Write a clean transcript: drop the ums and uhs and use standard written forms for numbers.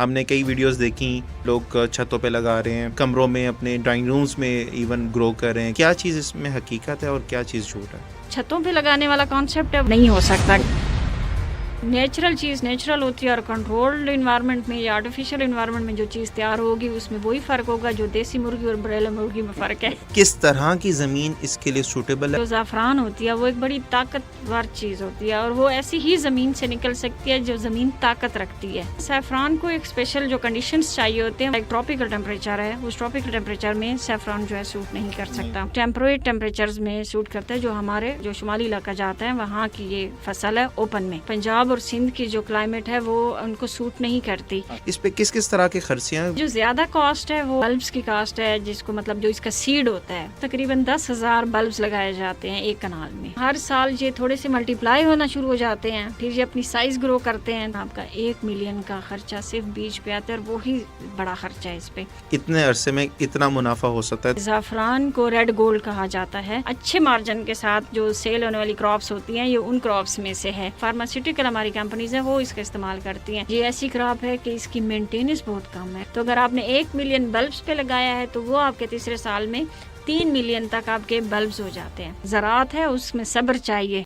ہم نے کئی ویڈیوز دیکھی، لوگ چھتوں پہ لگا رہے ہیں، کمروں میں، اپنے ڈرائنگ رومز میں ایون گرو کر رہے ہیں. کیا چیز اس میں حقیقت ہے اور کیا چیز جھوٹ ہے؟ چھتوں پہ لگانے والا کانسیپٹ نہیں ہو سکتا. نیچرل چیز نیچرل ہوتی ہے، اور کنٹرولڈ انوائرمنٹ میں یا آرٹیفیشل انوائرمنٹ میں جو چیز تیار ہوگی اس میں وہی فرق ہوگا جو دیسی مرغی اور بریلر مرغی میں فرق ہے. کس طرح کی زمین اس کے لیے سوٹیبل ہے؟ جو زعفران ہوتی ہے وہ ایک بڑی طاقتور چیز ہوتی ہے، اور وہ ایسی ہی زمین سے نکل سکتی ہے جو زمین طاقت رکھتی ہے. سیفران کو ایک اسپیشل جو کنڈیشنز چاہیے ہوتے ہیں، ایک ٹراپیکل ٹیمپریچر ہے، اس ٹراپیکل ٹیمپریچر میں سیفران جو ہے سوٹ نہیں کر سکتا. ٹیمپریٹ ٹیمپریچرز میں سوٹ کرتا ہے، جو ہمارے جو شمالی علاقہ جاتا ہے وہاں کی یہ فصل ہے اوپن میں. پنجاب اور سندھ کی جو کلائمیٹ ہے وہ ان کو سوٹ نہیں کرتی. اس پہ کس کس طرح کے خرچیاں؟ جو زیادہ کاسٹ ہے وہ بلبس کی کاسٹ ہے، جس کو مطلب جو اس کا سیڈ ہوتا ہے، تقریباً 10,000 بلبس لگائے جاتے ہیں ایک کنال میں. ہر سال یہ تھوڑے سے ملٹیپلائی ہونا شروع ہو جاتے ہیں، پھر یہ اپنی سائز گرو کرتے ہیں. آپ کا 1 ملین کا خرچہ صرف بیج پہ آتا ہے، اور وہی بڑا خرچہ ہے اس پہ. اتنے عرصے میں اتنا منافع ہو سکتا ہے؟ زعفران کو ریڈ گولڈ کہا جاتا ہے. اچھے مارجن کے ساتھ جو سیل ہونے والی کراپس ہوتی ہیں، یہ ان کراپس میں سے ہے. فارماسیوٹیکل ہماری کمپنیز ہیں وہ اس کا استعمال کرتی ہیں. یہ ایسی کراپ ہے کہ اس کی مینٹیننس بہت کم ہے. تو اگر آپ نے 1 ملین بلبس پہ لگایا ہے تو وہ آپ کے تیسرے سال میں 3 ملین تک آپ کے بلبس ہو جاتے ہیں. زراعت ہے، اس میں صبر چاہیے.